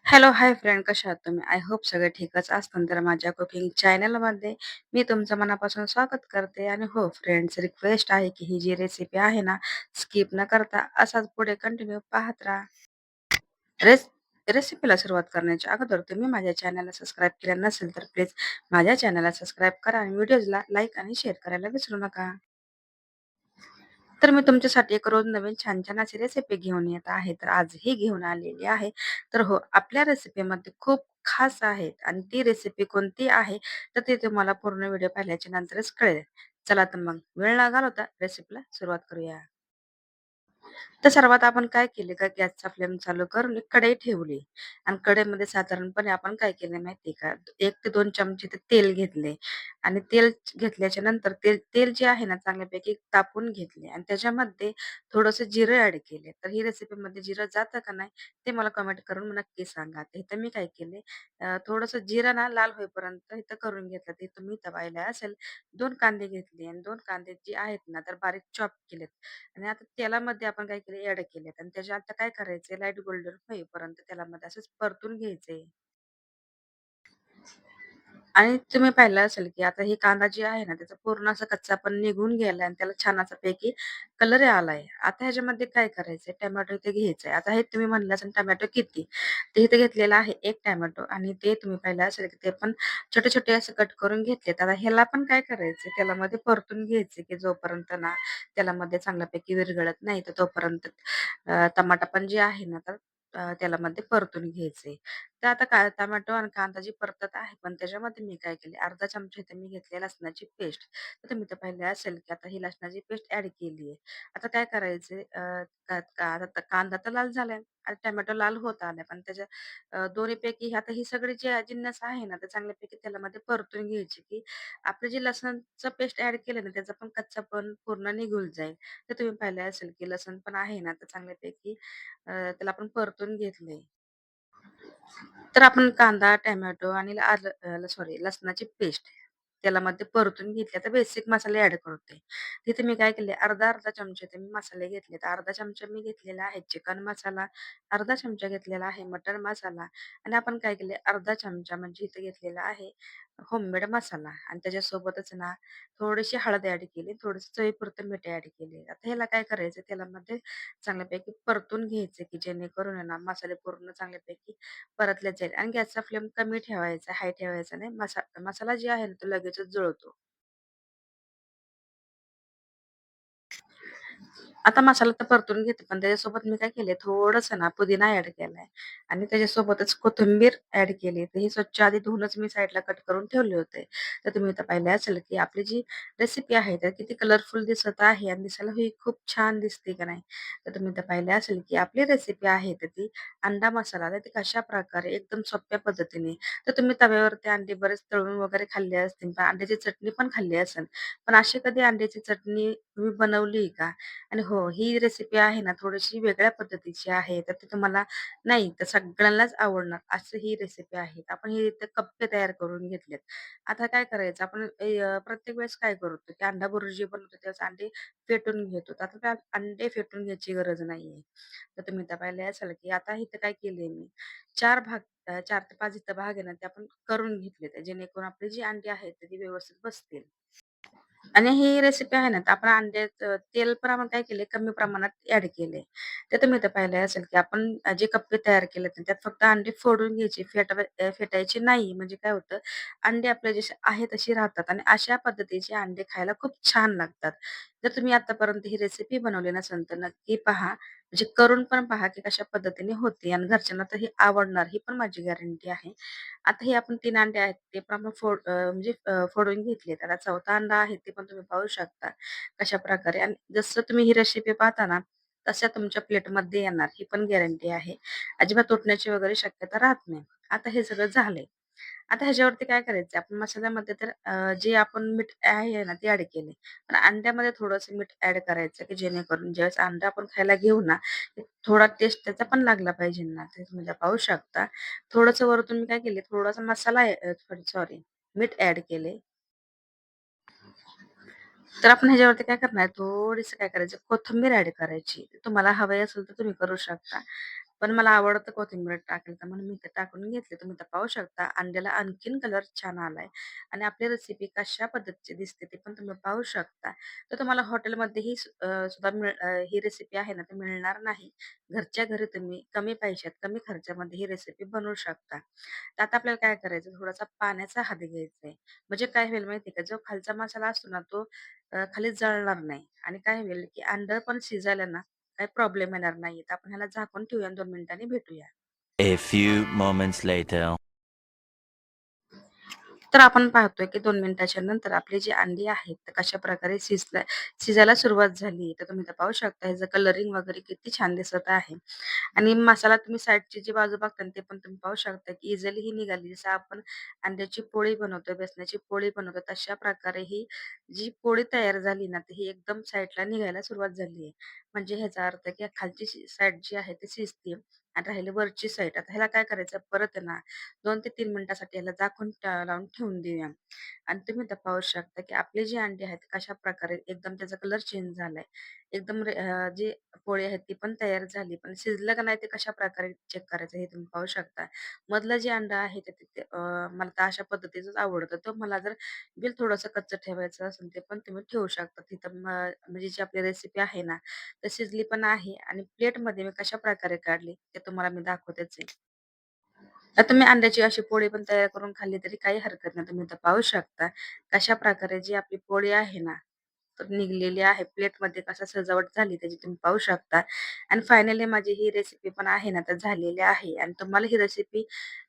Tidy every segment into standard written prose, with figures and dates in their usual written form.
Hello, hi friend कशा आहात तुम्ही? आय होप सगळे ठीकच असतील. तर माझ्या कुकिंग चॅनलमध्ये मी तुमचं मनापासून स्वागत करते आणि हो फ्रेंड्स रिक्वेस्ट आहे की ही जी रेसिपी आहे ना, स्किप न करता असाच पुढे कंटिन्यू पाहत राहा. रेस रेसिपीला सुरुवात करण्याच्या अगोदर तुम्ही माझ्या चॅनलला सबस्क्राईब केलं नसेल तर प्लीज माझ्या चॅनलला सबस्क्राईब करा आणि व्हिडिओजला लाईक आणि शेअर करायला विसरू नका. तर मी तुमच्यासाठी एक रोज नवीन छान-छान अशी रेसिपी घेऊन येत आहे. तर आज ही घेऊन आलेली आहे. तर हो, आपल्या रेसिपीमध्ये खूप खास आहे आणि ती रेसिपी कोणती आहे, तर ते तुम्हाला पूर्ण व्हिडिओ पाहिल्याच्या नंतरच कळेल. चला तर मग वेळ न घालवता रेसिपीला सुरुवात करूया. तर सर्वात आपण काय केले का गॅसचा फ्लेम चालू करून एक कढई ठेवली आणि कढईमध्ये साधारणपणे आपण काय केले माहिती का 1 ते 2 चमचे ते तेल घेतले आणि तेल घेतल्याच्या नंतर तेल तेल जे आहे ना चांगल्यापैकी तापून घेतले आणि त्याच्यामध्ये थोडंसं जिरं ॲड केले. तर ही रेसिपीमध्ये जिरं जातं का नाही ते मला कमेंट करून नक्की सांगा. तर इथं मी काय केले थोडंसं जिरं ना लाल होईपर्यंत इथं करून घेतलं. ते तुम्ही इथं पाहिलं असेल 2 कांदे घेतले आणि 2 कांदे जे आहेत ना तर बारीक चॉप केलेत. आणि आता तेलामध्ये आपण काय केले ॲड केलेत आणि त्याच्या आता काय करायचंय लाईट गोल्डन होईपर्यंत तेलामध्ये असंच परतून घ्यायचंय. आणि तुम्ही पाहिलं असेल, की आता ही कांदा जी आहे ना, त्याचा पूर्ण असा कच्चापण निघून गेलाय आणि त्याला छान असा पैकी कलर आलाय. आता ह्याच्यामध्ये काय करायचंय, टोमॅटो इथे घ्यायचंय. आता हे तुम्ही म्हणलं असेल टोमॅटो किती? तर इथे घेतलेला आहे 1 टोमॅटो आणि ते तुम्ही पाहिलं असेल, की ते पण छोटे-छोटे असे कट करून घेतलेत. आता ह्याला पण काय करायचंय, तेलामध्ये परतून घ्यायचे, की जोपर्यंत ना तेलामध्ये चांगल्यापैकी विरघळत नाही, तर तोपर्यंत टमाटा पण जे आहे ना, तर तेलामध्ये परतून घ्यायचे. तर आता काय टोमॅटो आणि कांदा जी परतत आहे, पण त्याच्यामध्ये मी काय केले, अर्धा चमचा इथे मी घेतली लसणाची पेस्ट. तर तुम्ही तर पाहिले असेल, की आता ही लसणाची पेस्ट ॲड केली आहे. आता काय करायचे का का आता कांदा तर लाल झालाय आणि टोमॅटो लाल होत आलाय, पण त्याच्या दोन्हीपैकी आता ही सगळी जी जिन्नस आहे ना, ते चांगल्यापैकी तेलामध्ये परतून घ्यायची, की आपलं जे लसणचं पेस्ट ॲड केलं ना, त्याचा पण कच्चापण पूर्ण निघून जाईल. तर तुम्ही पाहिलं असेल, की लसूण पण आहे ना, तर चांगल्यापैकी त्याला आपण परतून घेतलंय. तर आपण कांदा, टोमॅटो आणि सॉरी लसणाची पेस्ट तेलामध्ये परतून घेतली. आता बेसिक मसाले ॲड करते. तिथे मी काय केले अर्धा-अर्धा चमचे ते मी मसाले घेतले. तर अर्धा चमचा मी घेतलेला आहे चिकन मसाला, अर्धा चमचा घेतलेला आहे मटण मसाला आणि आपण काय केले अर्धा चमचा म्हणजे इथे घेतलेला आहे होममेड मसाला आणि त्याच्यासोबतच ना थोडीशी हळद ॲड केली, थोडंसं चवीपुरतं मीठ ॲड केले. आता ह्याला काय करायचं तेलामध्ये चांगल्यापैकी परतून घ्यायचं, की जेणेकरून आहे ना मसाले पूर्ण चांगल्यापैकी परतल्या जाईल आणि गॅसचा फ्लेम कमी ठेवायचा, हाय ठेवायचा नाही. मसाला जे आहे ना, तो लगेचच जळतो. आता मसाला तर परतून घेते, पण त्याच्यासोबत मी काय केलंय, थोडंसं ना पुदिना ॲड केलाय आणि त्याच्यासोबतच कोथिंबीर ॲड केली. तर ही स्वच्छ आधी धुवूनच मी साईडला कट करून ठेवले होते. तर तुम्ही इथं पाहिले असेल, की आपली जी रेसिपी आहे, तर किती कलरफुल दिसत आहे आणि दिसायला ही खूप छान दिसते का नाही. तर तुम्ही इथं पाहिले असेल, की आपली रेसिपी आहे, तर ती अंडा मसाला, तर ती कशाप्रकारे एकदम सोप्या पद्धतीने तर तुम्ही तव्यावरती अंडे बरेच तळून वगैरे खाल्ले असतील, पण अंड्याची चटणी पण खाल्ली असेल. पण अशी कधी अंड्याची चटणी तुम्ही बनवली का? आणि हो, ही रेसिपी आहे ना थोडीशी वेगळ्या पद्धतीची आहे. तर ती तुम्हाला नाही तर सगळ्यांनाच आवडणार अशी ही रेसिपी आहे. आपण हे इथे कप्पे तयार करून घेतलेत. आता काय करायचं आपण प्रत्येक वेळेस काय करतो, की अंडा बुर्जी बनवतो त्यावेळेस अंडे फेटून घेतो. तर आता त्या अंडे फेटून घ्यायची गरज नाहीये. तर तुम्ही तर पाहिले असाल, की आता इथं काय केलंय मी 4 ते 5 इथं भाग आहे ना, ते आपण करून घेतलेत. जेणेकरून आपली जी अंडी आहेत, तर ती व्यवस्थित बसतील. आणि ही रेसिपी आहे ना, तर आपण तेल पण आपण काय केले कमी प्रमाणात ॲड केले. ते तुम्ही तर पाहिलं असेल, की आपण जे कप्पे तयार केलेत ना, त्यात फक्त अंडी फोडून घ्यायची, फेटायची नाही. म्हणजे काय होतं, अंडे आपले जसे आहे तशी राहतात आणि अशा पद्धतीचे अंडे खायला खूप छान लागतात. जर तुम्ही आतापर्यंत ही रेसिपी बनवली नसेल, तर नक्की पहा. म्हणजे करून पण पहा, की कशा पद्धतीने होते आणि घरच्यांना तर हे आवडणार, ही पण माझी गॅरंटी आहे. आता हे आपण 3 अंडे आहेत, ते पण आपण फोडून घेतले. त्याला चौथा अंडा आहे, ते पण तुम्ही पाहू शकता कशाप्रकारे आणि जसं तुम्ही ही रेसिपी पाहता ना, तशा तुमच्या प्लेटमध्ये येणार, ही पण गॅरंटी आहे. अजिबात तुटण्याची वगैरे शक्यता राहत नाही. आता हे सगळं झालंय. आता ह्याच्यावरती काय करायचं आपण मसाल्यामध्ये तर जे आपण मीठ आहे ना, ते ॲड केले. पण अंड्यामध्ये थोडंसं मीठ ॲड करायचं, की जेणेकरून ज्यावेळेस अंडा आपण खायला घेऊ ना, थोडा टेस्ट त्याचा पण लागला पाहिजे ना. ते तुम्ही पाहू शकता. थोडंसं वरतून मी काय केले, थोडासा मसाला सॉरी मीठ ॲड केले. तर आपण ह्याच्यावरती काय करणार, थोडीसं काय करायचं, कोथिंबीर ॲड करायची. तुम्हाला हवी असेल तर तुम्ही करू शकता. पण मला आवडतं कोथिंबीर टाकायला, तर म्हणून मी ते टाकून घेतले. तुम्ही इथं पाहू शकता अंड्याला आणखीन कलर छान आलाय आणि आपली रेसिपी कशा पद्धतीची दिसते ते पण तुम्ही पाहू शकता. तर तुम्हाला हॉटेलमध्ये ही सुद्धा ही रेसिपी आहे ना, ती मिळणार नाही. घरच्या घरी तुम्ही कमी पैशात, कमी खर्चामध्ये ही रेसिपी बनवू शकता. तर आता आपल्याला काय करायचं, थोडासा पाण्याचा हात घ्यायचा आहे. म्हणजे काय होईल माहिती आहे का, जो खालचा मसाला असतो ना, तो खाली जळणार नाही आणि काय होईल, की अंड पण शिजायला ना काही प्रॉब्लेम येणार नाहीये. तर आपण ह्याला झाकून ठेवूया आणि 2 मिनिटांनी भेटूया. A few moments later. तर आपण पाहतोय, की 2 मिनिटाच्या नंतर आपली जी अंडी आहेत, तर कशाप्रकारे शिजायला सुरुवात झाली. तर तुम्ही इथं पाहू शकता ह्याचं कलरिंग वगैरे किती छान दिसत आहे. आणि मसाला तुम्ही साईडची जी बाजू बघता ना, ते पण तुम्ही पाहू शकता, की इझिली ही निघाली. जसं आपण अंड्याची पोळी बनवतो, बेसनाची पोळी बनवतो, तशा प्रकारे ही जी पोळी तयार झाली ना, तर ही एकदम साईडला निघायला सुरुवात झाली आहे. म्हणजे ह्याचा अर्थ, की खालची साईड जी आहे ती शिजते आणि राहिली वरची साईड. आता ह्याला काय करायचं, परत आहे ना 2 ते 3 मिनिटासाठी ह्याला झाकून लावून ठेवून देऊया. आणि तुम्ही इथं पाहू शकता, की आपली जी अंडी आहेत कशाप्रकारे एकदम त्याचा कलर चेंज झालाय. एकदम जी पोळी आहे ती पण तयार झाली. पण शिजलं का नाही ते कशाप्रकारे चेक करायचं हे तुम्ही पाहू शकता. मधलं जे अंड आहे ते ते मला तर अशा पद्धतीचंच आवडतं. तर मला जर बिल थोडंसं कच्चं ठेवायचं असेल ते पण तुम्ही ठेवू शकता. तिथं म्हणजे जी आपली रेसिपी आहे ना, तर शिजली पण आहे आणि प्लेटमध्ये मी कशाप्रकारे काढली ते तुम्हाला मी दाखवतेच आहे. तर तुम्ही अंड्याची अशी पोळी पण तयार करून खाल्ली तरी काही हरकत नाही. तुम्ही इथं पाहू शकता कशाप्रकारे जी आपली पोळी आहे ना, तर निघलेली आहे. प्लेटमध्ये कसं सजावट झाली त्याची तुम्ही पाहू शकता. आणि फायनली माझी ही रेसिपी पण आहे ना, तर झालेली आहे. आणि तुम्हाला ही रेसिपी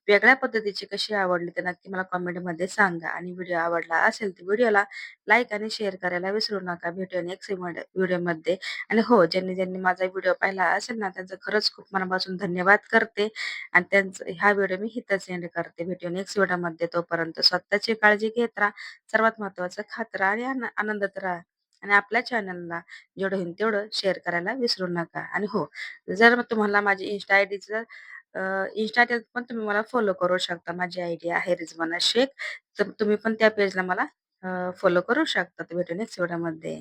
वेगळ्या पद्धतीची कशी आवडली तर नक्की मला कमेंटमध्ये सांगा. आणि व्हिडिओ आवडला असेल तर व्हिडिओला लाईक आणि शेअर करायला विसरू नका. भेटूया नेक्स्ट व्हिडिओमध्ये. आणि हो, ज्यांनी माझा व्हिडिओ पाहिला असेल ना, त्यांचं खरंच खूप मनापासून धन्यवाद करते. आणि त्यांचं हा व्हिडिओ मी इथंच एंड करते. भेटू नेक्स्ट व्हिडिओमध्ये. तोपर्यंत स्वतःची काळजी घेत राहा. सर्वात महत्त्वाचं खात राहा आणि आनंदात राहा. आणि आपल्या चॅनलला जेवढं होईल तेवढं शेअर करायला विसरू नका. आणि हो, जर मग तुम्हाला माझी इन्स्टा आयडीचं पण तुम्ही मला फॉलो करू शकता. माझी आयडी आहे रिजवाना शेख. तर तुम्ही पण त्या पेजला मला फॉलो करू शकता. तर भेटू नेक्स्ट व्हिडिओमध्ये.